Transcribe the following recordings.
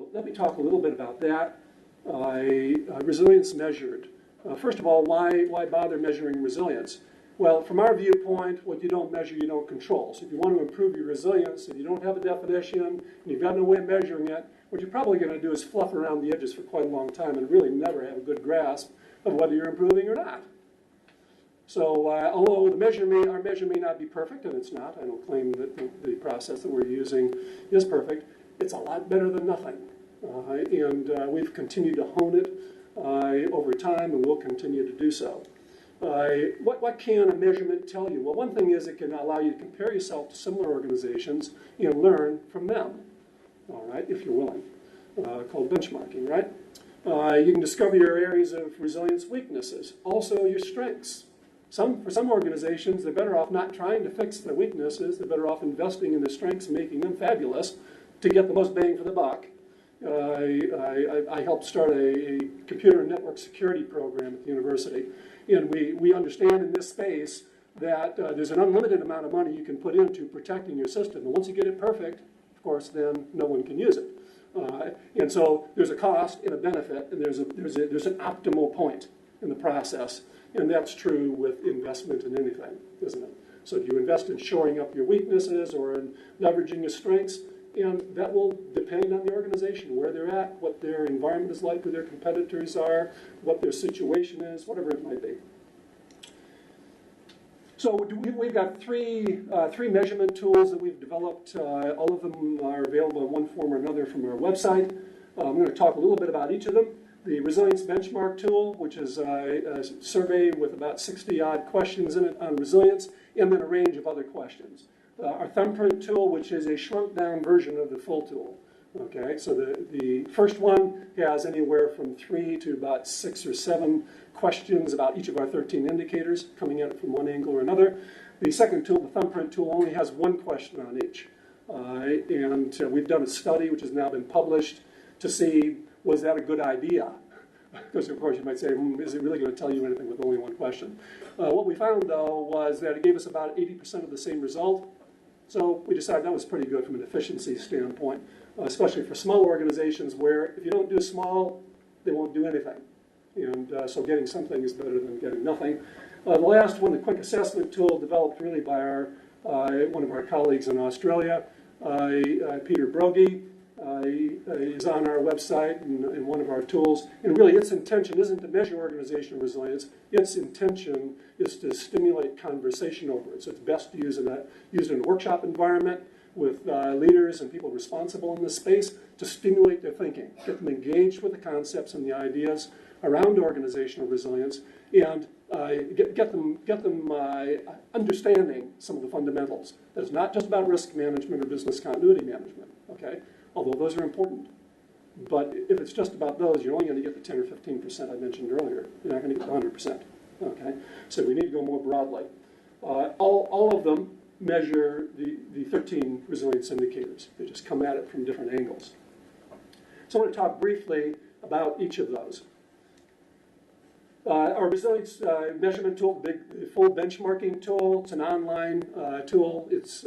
So let me talk a little bit about that. Resilience measured. First of all, why bother measuring resilience? Well, from our viewpoint, what you don't measure, you don't control. So if you want to improve your resilience and you don't have a definition and you've got no way of measuring it, what you're probably going to do is fluff around the edges for quite a long time and really never have a good grasp of whether you're improving or not. So although our measure may not be perfect, and it's not, I don't claim that the process that we're using is perfect, it's a lot better than nothing. And we've continued to hone it over time, and we'll continue to do so. What can a measurement tell you? Well, one thing is it can allow you to compare yourself to similar organizations and learn from them, all right, if you're willing, called benchmarking, right? You can discover your areas of resilience weaknesses, also your strengths. For some organizations, they're better off not trying to fix their weaknesses. They're better off investing in their strengths and making them fabulous to get the most bang for the buck. I helped start a computer and network security program at the university. And we understand in this space that there's an unlimited amount of money you can put into protecting your system. And once you get it perfect, of course, then no one can use it. And so there's a cost and a benefit, and there's an optimal point in the process. And that's true with investment in anything, isn't it? So do you invest in shoring up your weaknesses or in leveraging your strengths? And that will depend on the organization, where they're at, what their environment is like, who their competitors are, what their situation is, whatever it might be. So we've got three measurement tools that we've developed. All of them are available in one form or another from our website. I'm going to talk a little bit about each of them. The Resilience Benchmark tool, which is a survey with about 60-odd questions in it on resilience, and then a range of other questions. Our thumbprint tool, which is a shrunk-down version of the full tool. Okay, so the first one has anywhere from 3 to about 6 or 7 questions about each of our 13 indicators coming at it from one angle or another. The second tool, the thumbprint tool, only has one question on each. And we've done a study, which has now been published, to see, was that a good idea? Because, of course, you might say, is it really going to tell you anything with only one question? What we found, though, was that it gave us about 80% of the same result. So we decided that was pretty good from an efficiency standpoint, especially for small organizations where if you don't do small, they won't do anything. And so getting something is better than getting nothing. The last one, the quick assessment tool, developed really by one of our colleagues in Australia, Peter Brogy, is on our website and one of our tools. And really its intention isn't to measure organizational resilience. Its intention is to stimulate conversation over it. So it's best to use in a workshop environment with leaders and people responsible in this space to stimulate their thinking, get them engaged with the concepts and the ideas around organizational resilience, and get them understanding some of the fundamentals. That is not just about risk management or business continuity management, okay? Although those are important. But if it's just about those, you're only going to get the 10 or 15% I mentioned earlier. You're not going to get the 100%, okay? So we need to go more broadly. All of them measure the 13 resilience indicators. They just come at it from different angles. So I want to talk briefly about each of those. Our resilience measurement tool, the full benchmarking tool, it's an online tool. It's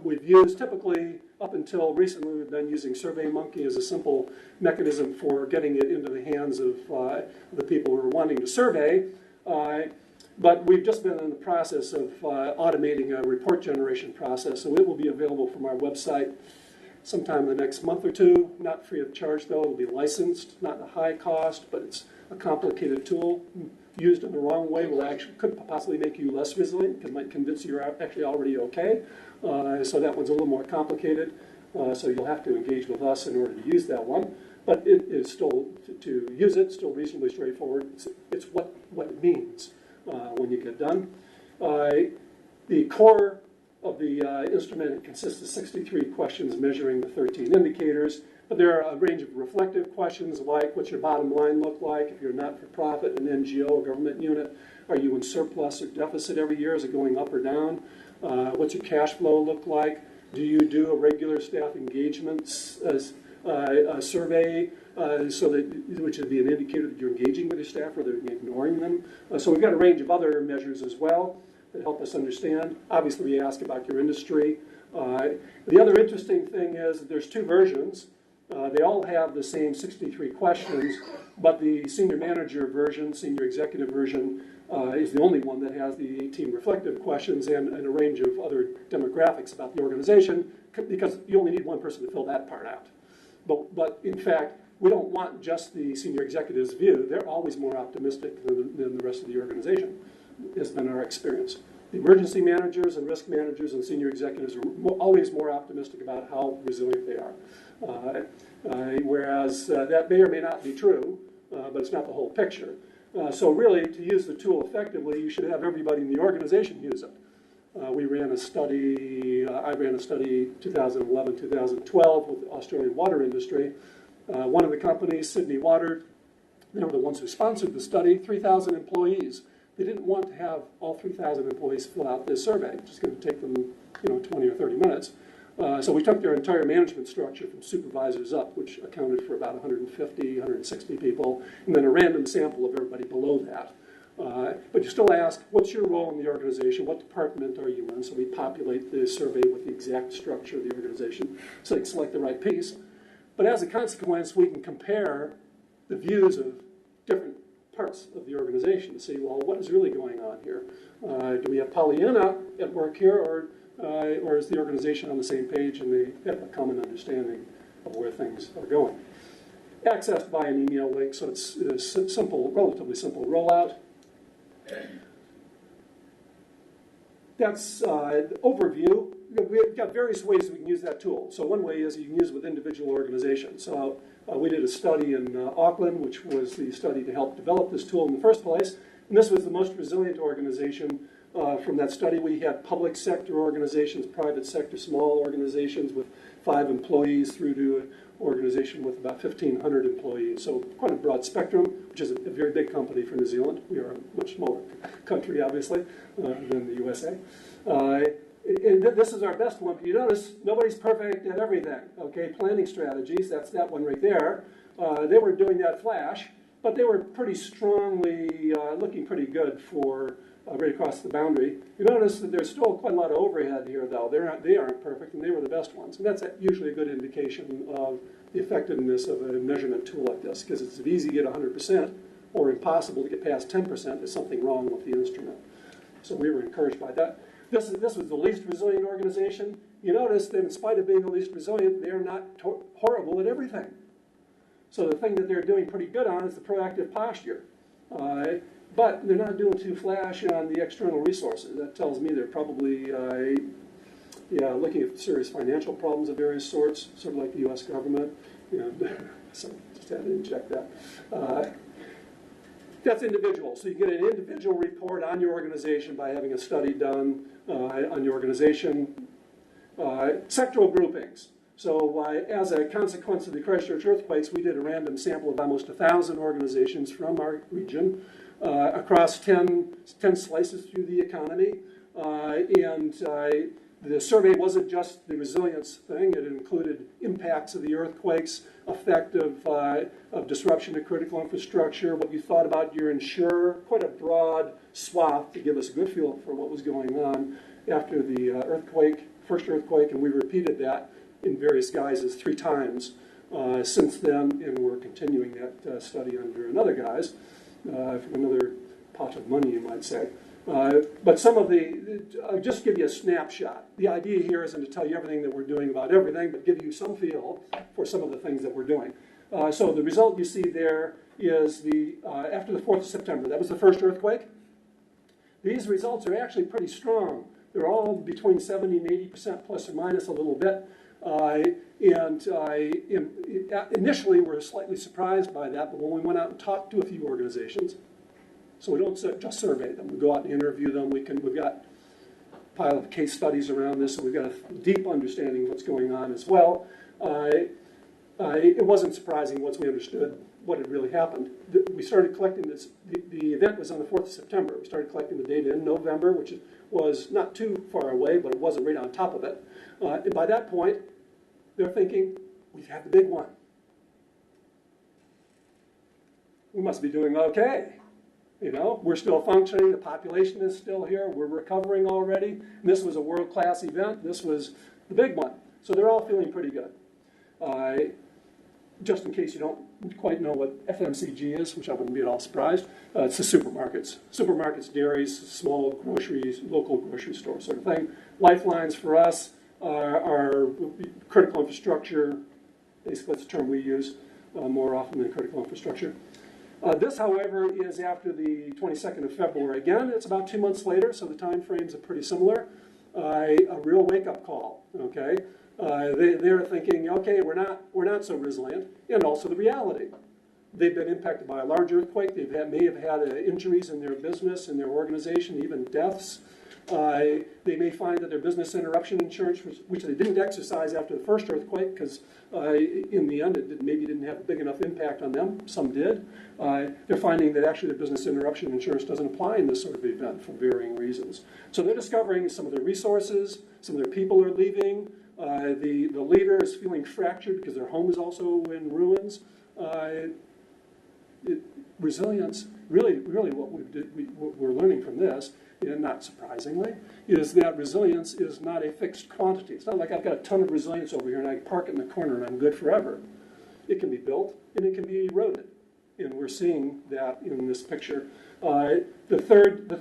we've used typically up until recently. We've been using SurveyMonkey as a simple mechanism for getting it into the hands of the people who are wanting to survey. But we've just been in the process of automating a report generation process, so it will be available from our website sometime in the next month or two. Not free of charge, though. It'll be licensed, not a high cost, but it's a complicated tool. Used in the wrong way could possibly make you less resilient, because it might convince you you're actually already okay. So that one's a little more complicated. So you'll have to engage with us in order to use that one. But it is still, to use it, still reasonably straightforward. It's what it means when you get done. The core of the instrument consists of 63 questions measuring the 13 indicators. But there are a range of reflective questions like, what's your bottom line look like? If you're not for profit, an NGO, a government unit, are you in surplus or deficit every year? Is it going up or down? What's your cash flow look like? Do you do a regular staff engagements survey, which would be an indicator that you're engaging with your staff or they're ignoring them? So we've got a range of other measures as well that help us understand. Obviously, we ask about your industry. The other interesting thing is that there's two versions. They all have the same 63 questions, but the senior manager version, senior executive version, is the only one that has the 18 reflective questions and a range of other demographics about the organization, because you only need one person to fill that part out. But in fact, we don't want just the senior executive's view. They're always more optimistic than the rest of the organization, has been our experience. The emergency managers and risk managers and senior executives are always more optimistic about how resilient they are. Whereas that may or may not be true, but it's not the whole picture. So really, to use the tool effectively, you should have everybody in the organization use it. We ran a study, I ran a study 2011, 2012 with the Australian water industry. One of the companies, Sydney Water, they were the ones who sponsored the study, 3,000 employees. They didn't want to have all 3,000 employees fill out this survey, which is going to take them 20 or 30 minutes. So we took their entire management structure from supervisors up, which accounted for about 150, 160 people, and then a random sample of everybody below that. But you still ask, what's your role in the organization? What department are you in? So we populate the survey with the exact structure of the organization so they can select the right piece. But as a consequence, we can compare the views of different parts of the organization to see, well, what is really going on here? Do we have Pollyanna at work here, or is the organization on the same page and they have a common understanding of where things are going? Accessed by an email link, so it's a simple, relatively simple rollout. That's the overview. We've got various ways we can use that tool. So one way is you can use it with individual organizations. So we did a study in Auckland, which was the study to help develop this tool in the first place. And this was the most resilient organization. From that study, we had public sector organizations, private sector, small organizations with 5 employees through to an organization with about 1,500 employees. So quite a broad spectrum, which is a very big company for New Zealand. We are a much smaller country, obviously, than the USA. And this is our best one. You notice nobody's perfect at everything. Okay, planning strategies, that's that one right there. They were doing that flash, but they were pretty strongly looking pretty good for right across the boundary. You notice that there's still quite a lot of overhead here, though. They aren't perfect, and they were the best ones. And that's usually a good indication of the effectiveness of a measurement tool like this, because it's easy to get 100% or impossible to get past 10%. There's something wrong with the instrument. So we were encouraged by that. This was the least resilient organization. You notice that in spite of being the least resilient, they are not horrible at everything. So the thing that they're doing pretty good on is the proactive posture. But they're not doing too flash on the external resources. That tells me they're probably looking at serious financial problems of various sorts, sort of like the U.S. government. So just had to inject that. That's individual. So you get an individual report on your organization by having a study done on your organization. Sectoral groupings. So as a consequence of the Christchurch earthquakes, we did a random sample of almost 1,000 organizations from our region across 10 slices through the economy. The survey wasn't just the resilience thing. It included impacts of the earthquakes, effect of disruption to critical infrastructure, what you thought about your insurer, quite a broad swath to give us a good feel for what was going on after the first earthquake, and we repeated that in various guises 3 times since then, and we're continuing that study under another guise, from another pot of money, you might say. But some of I'll just give you a snapshot. The idea here isn't to tell you everything that we're doing about everything, but give you some feel for some of the things that we're doing. So the result you see there is after the 4th of September. That was the first earthquake. These results are actually pretty strong. They're all between 70 and 80% plus or minus a little bit. Initially, we were slightly surprised by that, but when we went out and talked to a few organizations, so we don't just survey them. We go out and interview them. We've got a pile of case studies around this, so we've got a deep understanding of what's going on as well. It wasn't surprising once we understood what had really happened. We started collecting this. The event was on the 4th of September. We started collecting the data in November, which was not too far away, but it wasn't right on top of it. And by that point, they're thinking, we've had the big one. We must be doing okay. We're still functioning. The population is still here. We're recovering already. And this was a world-class event. This was the big one. So they're all feeling pretty good. just in case you don't quite know what FMCG is, which I wouldn't be at all surprised, it's the supermarkets. Supermarkets, dairies, small groceries, local grocery stores, sort of thing. Lifelines for us are critical infrastructure. Basically, that's a term we use more often than critical infrastructure. This, however, is after the 22nd of February. Again, it's about 2 months later, so the time frames are pretty similar. A real wake-up call, okay? They're thinking, okay, we're not so resilient, and also the reality. They've been impacted by a large earthquake. May have had injuries in their business, in their organization, even deaths. They may find that their business interruption insurance, which they didn't exercise after the first earthquake, because in the end it maybe didn't have a big enough impact on them. Some did. They're finding that actually their business interruption insurance doesn't apply in this sort of event for varying reasons. So they're discovering some of their resources, some of their people are leaving. The leader is feeling fractured because their home is also in ruins. Resilience, really what we're learning from this, and not surprisingly, is that resilience is not a fixed quantity. It's not like I've got a ton of resilience over here and I park it in the corner and I'm good forever. It can be built and it can be eroded. And we're seeing that in this picture. The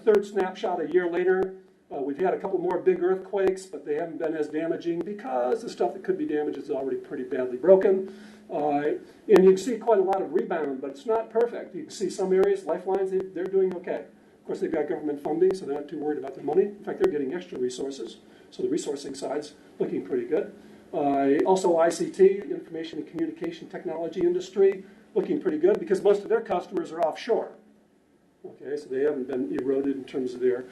third snapshot a year later, we've had a couple more big earthquakes, but they haven't been as damaging because the stuff that could be damaged is already pretty badly broken. And you can see quite a lot of rebound, but it's not perfect. You can see some areas, lifelines, they're doing okay. Of course, they've got government funding, so they're not too worried about their money. In fact, they're getting extra resources, so the resourcing side's looking pretty good. Also, ICT, information and communication technology industry, looking pretty good because most of their customers are offshore. Okay, so they haven't been eroded in terms of their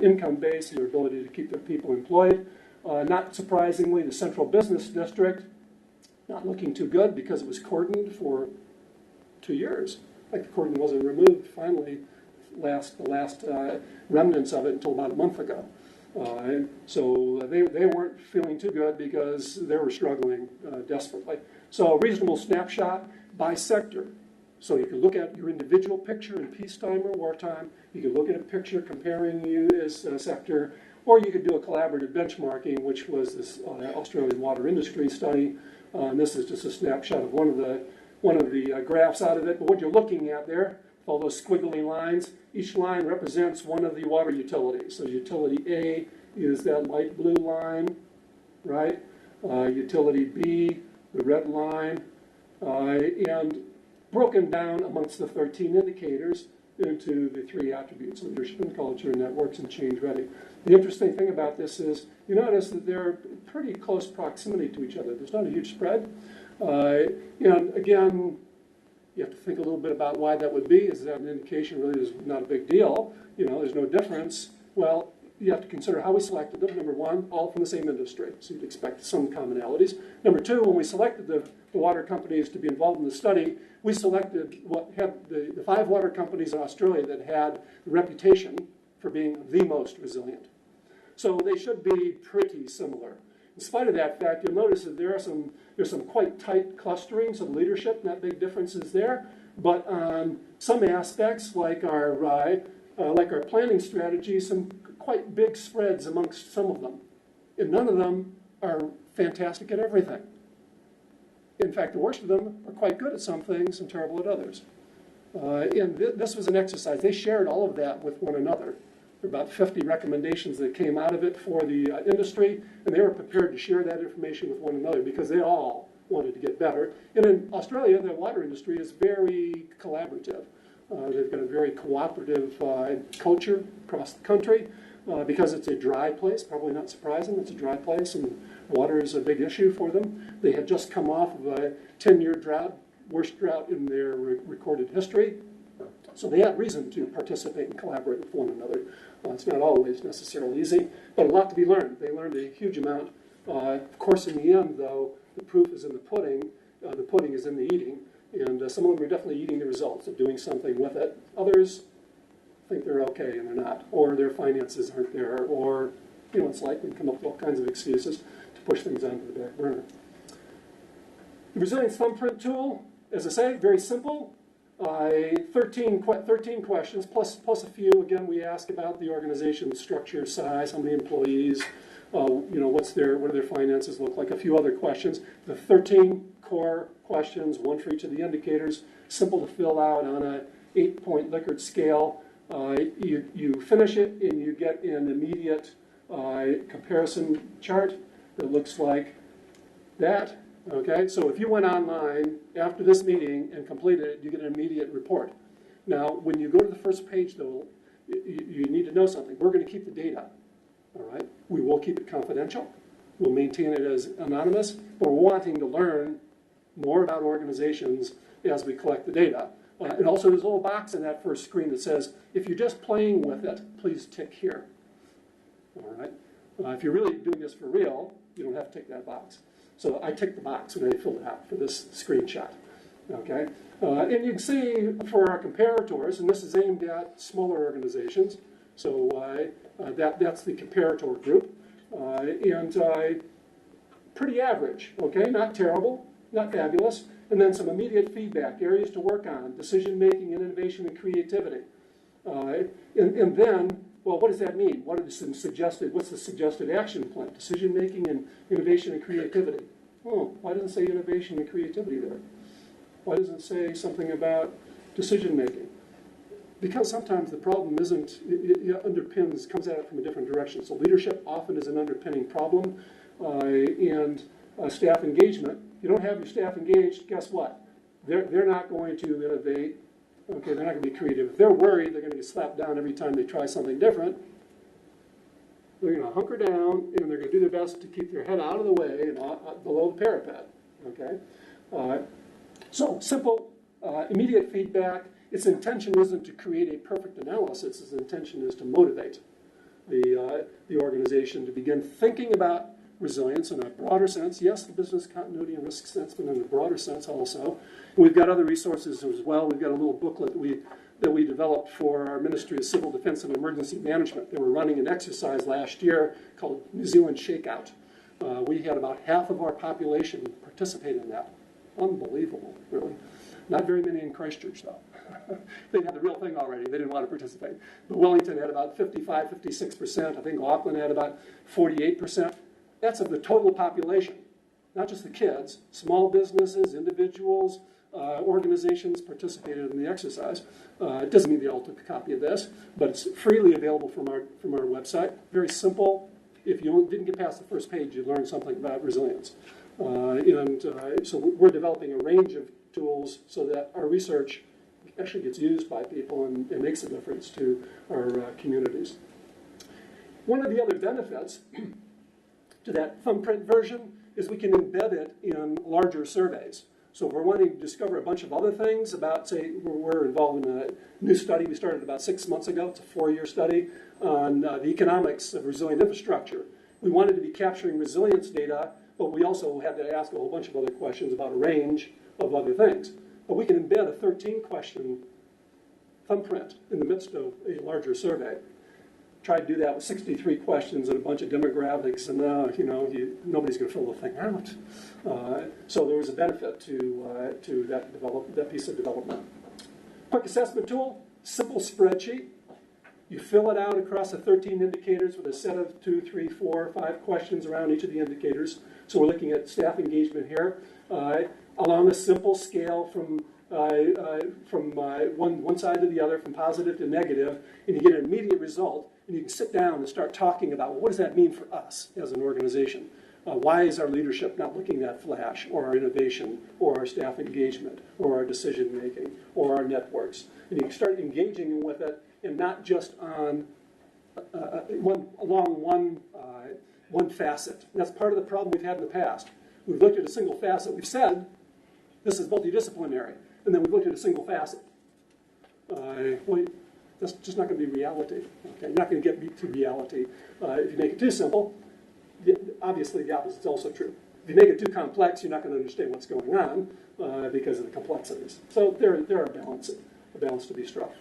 income base, their ability to keep their people employed. Not surprisingly, the central business district, not looking too good because it was cordoned for 2 years. Like the cordon wasn't removed finally, the last remnants of it until about a month ago. So they weren't feeling too good because they were struggling desperately. So a reasonable snapshot by sector. So you can look at your individual picture in peacetime or wartime. You can look at a picture comparing you as a sector, or you could do a collaborative benchmarking, which was this Australian water industry study. And this is just a snapshot of one of the graphs out of it. But what you're looking at there, all those squiggly lines, each line represents one of the water utilities. So utility A is that light blue line, right? Utility B, the red line, and broken down amongst the 13 indicators into the 3 attributes: leadership and culture, networks, and change ready. The interesting thing about this is you notice that they're pretty close proximity to each other. There's not a huge spread. And again, you have to think a little bit about why that would be. Is that an indication really is not a big deal? You know, there's no difference. Well, you have to consider how we selected them. Number one, all from the same industry, so you'd expect some commonalities. Number two, when we selected the water companies to be involved in the study, we selected what had the 5 water companies in Australia that had the reputation for being the most resilient. So they should be pretty similar. In spite of that fact, you'll notice that there's some quite tight clusterings of leadership, not big differences there. But on some aspects, like our planning strategy, some quite big spreads amongst some of them. And none of them are fantastic at everything. In fact, the worst of them are quite good at some things and terrible at others. And this was an exercise. They shared all of that with one another. There were about 50 recommendations that came out of it for the industry, and they were prepared to share that information with one another because they all wanted to get better. And in Australia, the water industry is very collaborative. They've got a very cooperative culture across the country because it's a dry place. Probably not surprising, it's a dry place, and water is a big issue for them. They had just come off of a 10-year drought, worst drought in their recorded history. So they had reason to participate and collaborate with one another. It's not always necessarily easy, but a lot to be learned. They learned a huge amount. Of course, in the end, though, the proof is in the pudding. The pudding is in the eating. And some of them are definitely eating the results of doing something with it. Others think they're okay and they're not. Or their finances aren't there. Or, you know, it's like we come up with all kinds of excuses to push things onto the back burner. The Resilience Thumbprint tool, as I say, very simple. 13 questions, plus a few. Again, we ask about the organization structure, size, how many employees, what do their finances look like, a few other questions. The 13 core questions, one for each of the indicators, simple to fill out on a 8-point Likert scale. You finish it and you get an immediate comparison chart that looks like that. Okay, so if you went online after this meeting and completed it, you get an immediate report. Now, when you go to the first page, though, you need to know something. We're going to keep the data, all right? We will keep it confidential. We'll maintain it as anonymous, but we're wanting to learn more about organizations as we collect the data. And also, there's a little box in that first screen that says, if you're just playing with it, please tick here, all right? If you're really doing this for real, you don't have to tick that box. So I ticked the box when I filled it out for this screenshot. Okay, and you can see for our comparators, and this is aimed at smaller organizations. So that's the comparator group, and pretty average. Okay, not terrible, not fabulous. And then some immediate feedback, areas to work on, decision making, and innovation and creativity. And then, well, what does that mean? What's the suggested action plan? Decision making and innovation and creativity. Oh, why doesn't it say innovation and creativity there? Why doesn't it say something about decision making? Because sometimes the problem isn't, it underpins, comes at it from a different direction. So leadership often is an underpinning problem, and staff engagement. You don't have your staff engaged, guess what? They're not going to innovate. Okay, they're not going to be creative. If they're worried, they're going to get slapped down every time they try something different. They're going to hunker down, and they're going to do their best to keep their head out of the way and below the parapet. Okay, so simple, immediate feedback. Its intention isn't to create a perfect analysis. Its intention is to motivate the organization to begin thinking about resilience in a broader sense. Yes, the business continuity and risk sense, but in a broader sense also. And we've got other resources as well. We've got a little booklet that we developed for our Ministry of Civil Defense and Emergency Management. They were running an exercise last year called New Zealand Shakeout. We had about half of our population participate in that. Unbelievable, really. Not very many in Christchurch, though. They had the real thing already. They didn't want to participate. But Wellington had about 55, 56%. I think Auckland had about 48%. That's of the total population, not just the kids. Small businesses, individuals, organizations participated in the exercise. It doesn't mean they all took a copy of this, but it's freely available from our website. Very simple. If you didn't get past the first page, you learned something about resilience. So we're developing a range of tools so that our research actually gets used by people and makes a difference to our communities. One of the other benefits to that thumbprint version is we can embed it in larger surveys. So if we're wanting to discover a bunch of other things about, say, we're involved in a new study we started about 6 months ago. It's a 4-year study on the economics of resilient infrastructure. We wanted to be capturing resilience data, but we also had to ask a whole bunch of other questions about a range of other things. But we can embed a 13-question thumbprint in the midst of a larger survey. Tried to do that with 63 questions and a bunch of demographics, and nobody's going to fill the thing out. So there was a benefit to that piece of development. Quick assessment tool, simple spreadsheet. You fill it out across the 13 indicators with a set of 2, 3, 4, 5 questions around each of the indicators. So we're looking at staff engagement here along a simple scale from one side to the other, from positive to negative, and you get an immediate result. And you can sit down and start talking about, well, what does that mean for us as an organization? Why is our leadership not looking at Flash, or our innovation, or our staff engagement, or our decision making, or our networks? And you can start engaging with it, and not just on one facet. And that's part of the problem we've had in the past. We've looked at a single facet. We've said this is multidisciplinary, and then we've looked at a single facet. That's just not going to be reality. Okay? You're not going to get to reality if you make it too simple. Obviously, the opposite is also true. If you make it too complex, you're not going to understand what's going on because of the complexities. So there are a balance to be struck.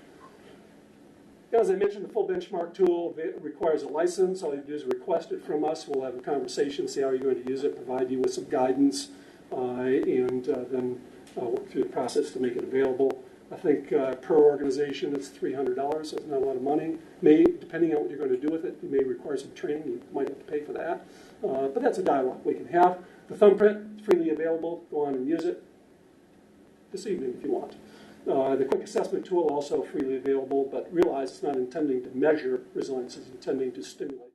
As I mentioned, the full benchmark tool requires a license. All you do is request it from us. We'll have a conversation, see how you're going to use it, provide you with some guidance, and then work through the process to make it available. I think per organization it's $300, so it's not a lot of money. Depending on what you're going to do with it, you may require some training. You might have to pay for that. But that's a dialogue we can have. The thumbprint is freely available. Go on and use it this evening if you want. The quick assessment tool also freely available, but realize it's not intending to measure resilience. It's intending to stimulate.